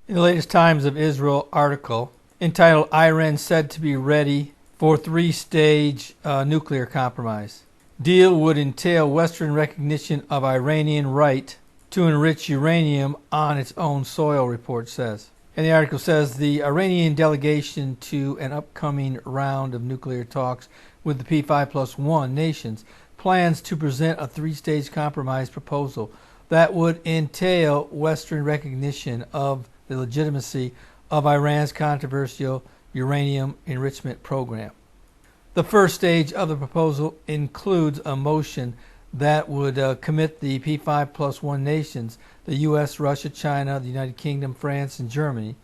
In the latest Times of Israel article entitled Iran Said to be Ready for Three-Stage Nuclear Compromise. Deal would entail Western recognition of Iranian right to enrich uranium on its own soil, report says. And the article says the Iranian delegation to an upcoming round of nuclear talks with the P5+1 nations plans to present a three-stage compromise proposal that would entail Western recognition of the legitimacy of Iran's controversial uranium enrichment program. The first stage of the proposal includes a motion that would commit the P5+1 nations, the U.S., Russia, China, the United Kingdom, France, and Germany,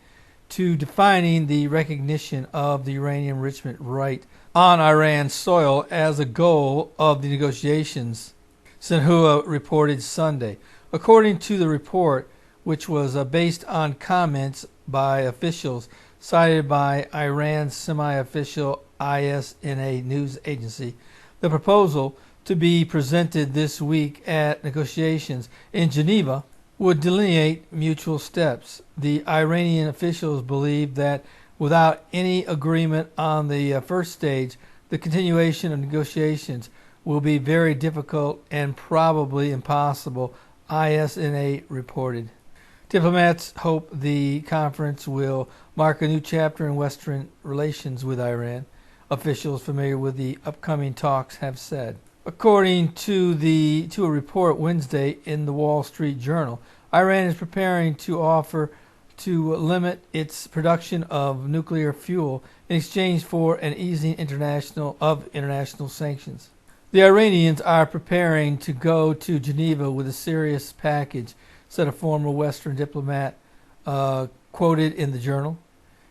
to defining the recognition of the uranium enrichment right on Iran's soil as a goal of the negotiations, Sinhua reported Sunday. According to the report, which was based on comments by officials cited by Iran's semi-official ISNA news agency, the proposal to be presented this week at negotiations in Geneva would delineate mutual steps. The Iranian officials believe that without any agreement on the first stage, the continuation of negotiations will be very difficult and probably impossible, ISNA reported. Diplomats hope the conference will mark a new chapter in Western relations with Iran, officials familiar with the upcoming talks have said. According to a report Wednesday in the Wall Street Journal, Iran is preparing to offer to limit its production of nuclear fuel in exchange for an easing of international sanctions. The Iranians are preparing to go to Geneva with a serious package, said a former Western diplomat quoted in the journal.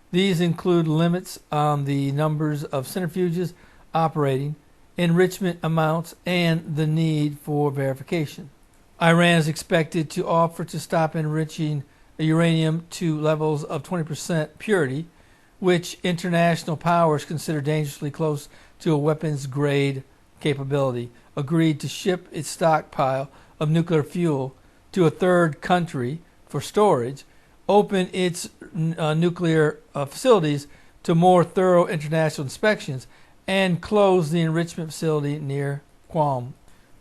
These include limits on the numbers of centrifuges operating, enrichment amounts, and the need for verification. Iran is expected to offer to stop enriching uranium to levels of 20% purity, which international powers consider dangerously close to a weapons-grade capability, agreed to ship its stockpile of nuclear fuel to a third country for storage, open its nuclear facilities to more thorough international inspections, and close the enrichment facility near Qom.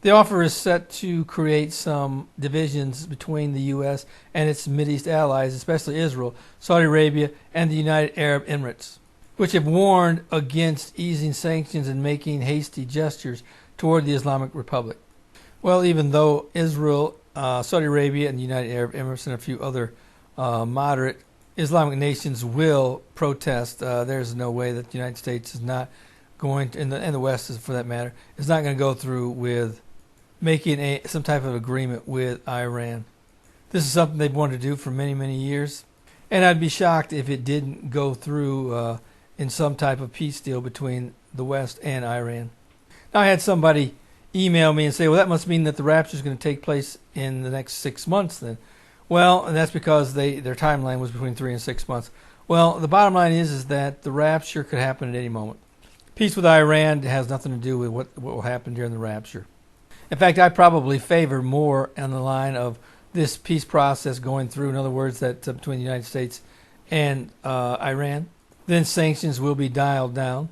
The offer is set to create some divisions between the U.S. and its Mideast allies, especially Israel, Saudi Arabia, and the United Arab Emirates, which have warned against easing sanctions and making hasty gestures toward the Islamic Republic. Well, even though Israel, Saudi Arabia, and the United Arab Emirates and a few other moderate Islamic nations will protest, there's no way that the United States is not going to, and the West, for that matter, is not going to go through with making some type of agreement with Iran. This is something they've wanted to do for many, many years, and I'd be shocked if it didn't go through in some type of peace deal between the West and Iran. Now, I had somebody email me and say, well, that must mean that the rapture is going to take place in the next 6 months then. Well, and that's because their timeline was between 3 and 6 months. Well, the bottom line is that the rapture could happen at any moment. Peace with Iran has nothing to do with what will happen during the rapture. In fact, I probably favor more on the line of this peace process going through, in other words, that between the United States and Iran, then sanctions will be dialed down,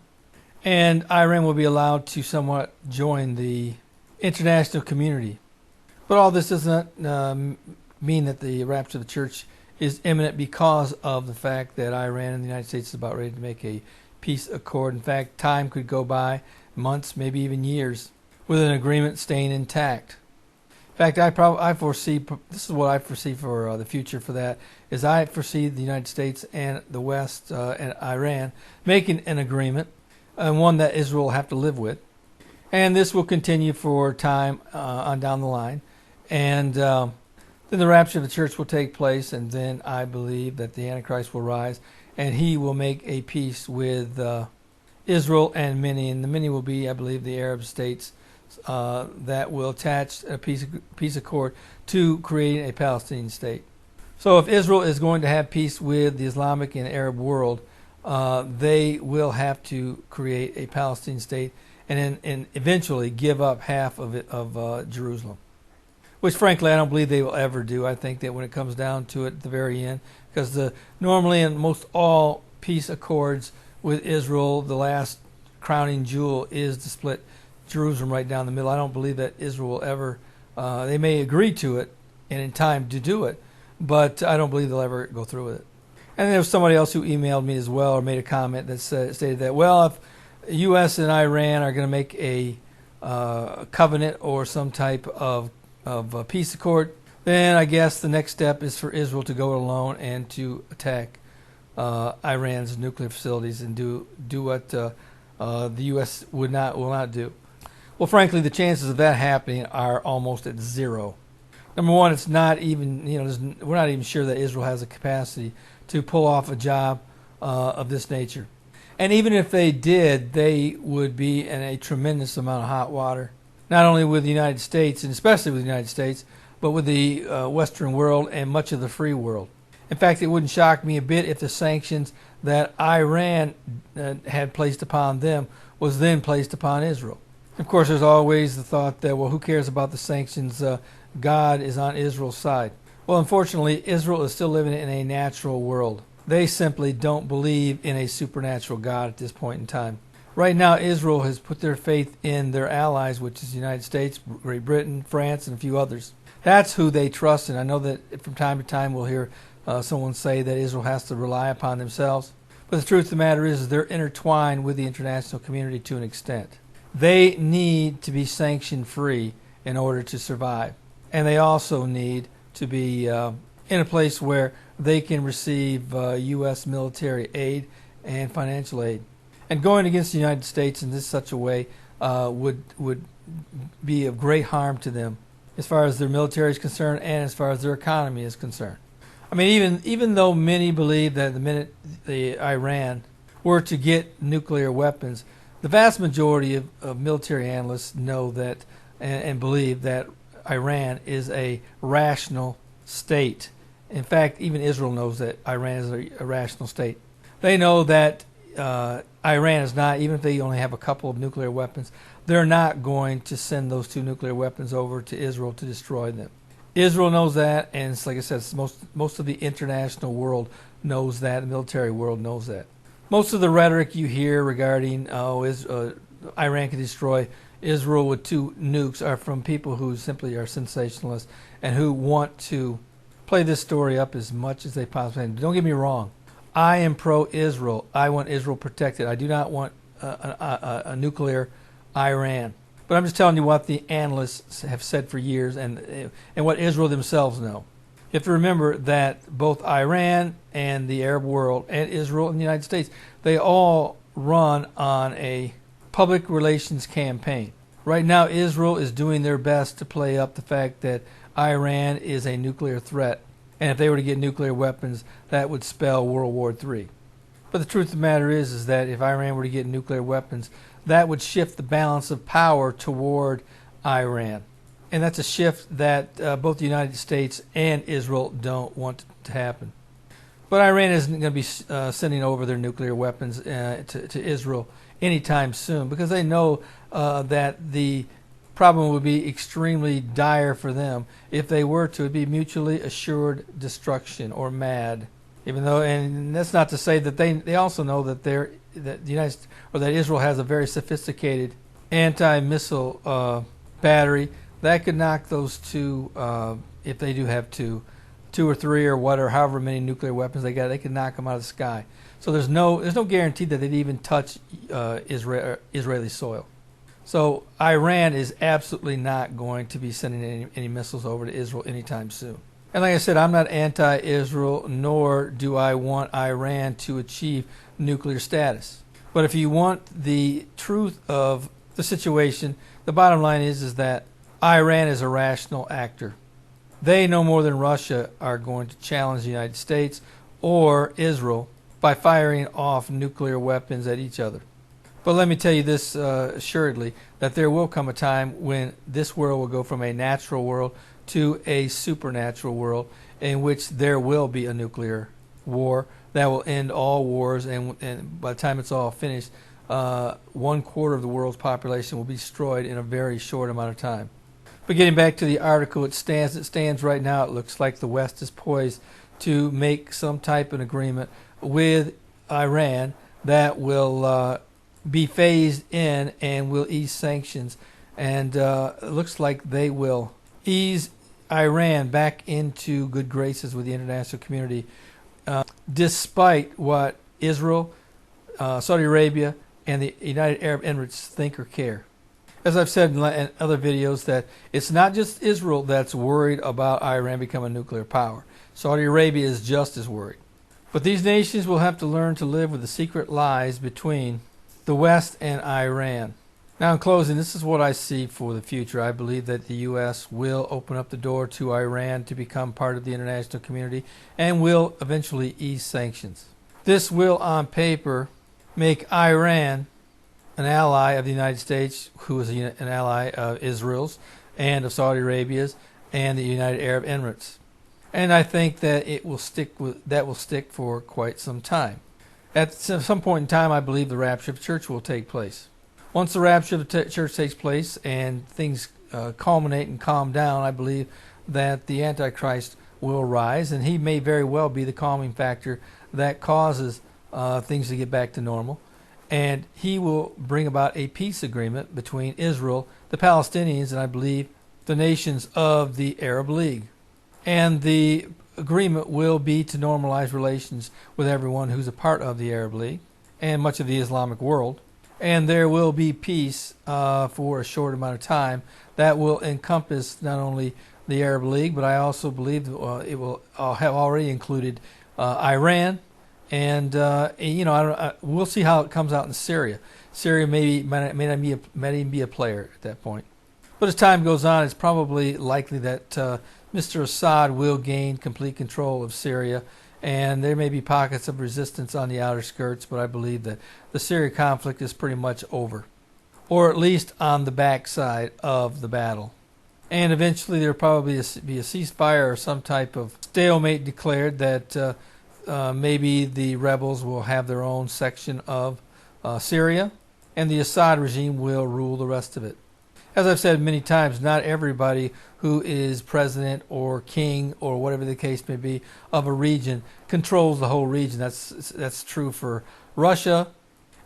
and Iran will be allowed to somewhat join the international community. But all this does not mean that the rapture of the church is imminent because of the fact that Iran and the United States is about ready to make a peace accord. In fact, time could go by, months, maybe even years, with an agreement staying intact. In fact, I foresee, this is what I foresee for the future for that, is I foresee the United States and the West and Iran making an agreement, and one that Israel will have to live with. And this will continue for time on down the line. And then the rapture of the church will take place, and then I believe that the Antichrist will rise, and he will make a peace with Israel and many, and the many will be, I believe, the Arab states that will attach a peace accord to creating a Palestinian state. So if Israel is going to have peace with the Islamic and Arab world, they will have to create a Palestinian state and eventually give up half of it of Jerusalem, which frankly I don't believe they will ever do. I think that when it comes down to it at the very end, because normally in most all peace accords with Israel, the last crowning jewel is to split Jerusalem right down the middle. I don't believe that Israel will ever, they may agree to it and in time to do it, but I don't believe they'll ever go through with it. And there was somebody else who emailed me as well, or made a comment that stated that, well, if the U.S. and Iran are going to make a covenant or some type of a peace accord, then I guess the next step is for Israel to go alone and to attack Iran's nuclear facilities and do what the U.S. will not do. Well, frankly, the chances of that happening are almost at zero. Number one, it's not even, we're not even sure that Israel has the capacity to pull off a job of this nature. And even if they did, they would be in a tremendous amount of hot water, not only with the United States, and especially with the United States, but with the Western world and much of the free world. In fact, it wouldn't shock me a bit if the sanctions that Iran had placed upon them was then placed upon Israel. Of course, there's always the thought that, well, who cares about the sanctions? God is on Israel's side. Well, unfortunately, Israel is still living in a natural world. They simply don't believe in a supernatural God at this point in time. Right now, Israel has put their faith in their allies, which is the United States, Great Britain, France, and a few others. That's who they trust, and I know that from time to time we'll hear someone say that Israel has to rely upon themselves. But the truth of the matter is they're intertwined with the international community to an extent. They need to be sanction-free in order to survive. And they also need to be in a place where they can receive U.S. military aid and financial aid. And going against the United States in such a way would be of great harm to them as far as their military is concerned and as far as their economy is concerned. I mean, even though many believe that the minute the Iran were to get nuclear weapons, the vast majority of military analysts know that and believe that Iran is a rational state. In fact, even Israel knows that Iran is a rational state. They know that Iran is not, even if they only have a couple of nuclear weapons, they're not going to send those 2 nuclear weapons over to Israel to destroy them. Israel knows that, and it's like I said, most of the international world knows that, the military world knows that. Most of the rhetoric you hear regarding Iran can destroy Israel with 2 nukes are from people who simply are sensationalists and who want to play this story up as much as they possibly can. Don't get me wrong. I am pro-Israel. I want Israel protected. I do not want a nuclear Iran. But I'm just telling you what the analysts have said for years and what Israel themselves know. You have to remember that both Iran and the Arab world and Israel and the United States, they all run on a public relations campaign. Right now, Israel is doing their best to play up the fact that Iran is a nuclear threat. And if they were to get nuclear weapons, that would spell World War III. But the truth of the matter is that if Iran were to get nuclear weapons, that would shift the balance of power toward Iran. And that's a shift that both the United States and Israel don't want to happen. But Iran isn't going to be sending over their nuclear weapons to Israel anytime soon, because they know that the problem would be extremely dire for them if they were to. It'd be mutually assured destruction or MAD. Even though, and that's not to say that they also know that that Israel has a very sophisticated anti-missile battery that could knock those 2, if they do have 2 or 3 or whatever, however many nuclear weapons they got, they could knock them out of the sky. So there's no guarantee that they'd even touch Israeli soil. So Iran is absolutely not going to be sending any missiles over to Israel anytime soon. And like I said, I'm not anti-Israel, nor do I want Iran to achieve nuclear status. But if you want the truth of the situation, the bottom line is that Iran is a rational actor. They, no more than Russia, are going to challenge the United States or Israel by firing off nuclear weapons at each other. But let me tell you this assuredly, that there will come a time when this world will go from a natural world to a supernatural world in which there will be a nuclear war that will end all wars, and by the time it's all finished, 1/4 of the world's population will be destroyed in a very short amount of time. But getting back to the article, it stands right now, it looks like the West is poised to make some type of agreement with Iran that will be phased in and will ease sanctions. And it looks like they will ease Iran back into good graces with the international community, despite what Israel, Saudi Arabia, and the United Arab Emirates think or care. As I've said in other videos, that it's not just Israel that's worried about Iran becoming a nuclear power. Saudi Arabia is just as worried. But these nations will have to learn to live with the secret lies between the West and Iran. Now, in closing, this is what I see for the future. I believe that the U.S. will open up the door to Iran to become part of the international community and will eventually ease sanctions. This will, on paper, make Iran an ally of the United States, who is an ally of Israel's and of Saudi Arabia's and the United Arab Emirates. And I think that it will stick for quite some time. At some point in time, I believe the rapture of the church will take place. Once the rapture of the church takes place and things culminate and calm down, I believe that the Antichrist will rise, and he may very well be the calming factor that causes things to get back to normal. And he will bring about a peace agreement between Israel, the Palestinians, and I believe the nations of the Arab League. And the agreement will be to normalize relations with everyone who's a part of the Arab League and much of the Islamic world. And there will be peace for a short amount of time that will encompass not only the Arab League, but I also believe it will have already included Iran. And we'll see how it comes out in Syria. Syria may even be a player at that point. But as time goes on, it's probably likely that Mr. Assad will gain complete control of Syria, and there may be pockets of resistance on the outer skirts, but I believe that the Syria conflict is pretty much over, or at least on the backside of the battle. And eventually there will probably be a ceasefire or some type of stalemate declared that maybe the rebels will have their own section of Syria, and the Assad regime will rule the rest of it. As I've said many times, not everybody who is president or king or whatever the case may be of a region controls the whole region. That's true for Russia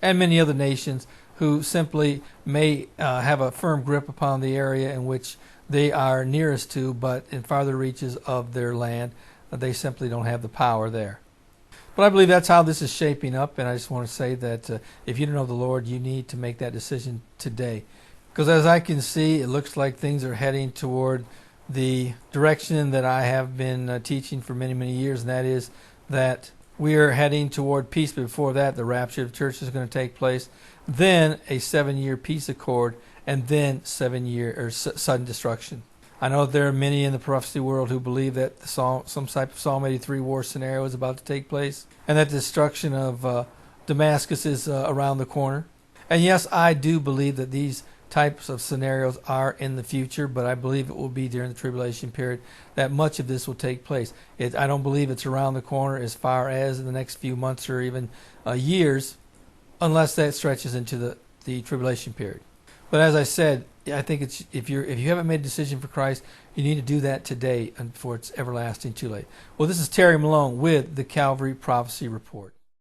and many other nations who simply may have a firm grip upon the area in which they are nearest to, but in farther reaches of their land, they simply don't have the power there. But I believe that's how this is shaping up, and I just want to say that if you don't know the Lord, you need to make that decision today. Because as I can see, it looks like things are heading toward the direction that I have been teaching for many, many years, and that is that we are heading toward peace. But before that, the rapture of the church is going to take place, then a 7-year peace accord, and then 7-year or sudden destruction. I know there are many in the prophecy world who believe that some type of Psalm 83 war scenario is about to take place, and that the destruction of Damascus is around the corner. And yes, I do believe that these types of scenarios are in the future, but I believe it will be during the tribulation period that much of this will take place. I don't believe it's around the corner as far as in the next few months or even years, unless that stretches into the tribulation period. But as I said, I think it's if you haven't made a decision for Christ, you need to do that today before it's everlasting too late. Well, this is Terry Malone with the Calvary Prophecy Report.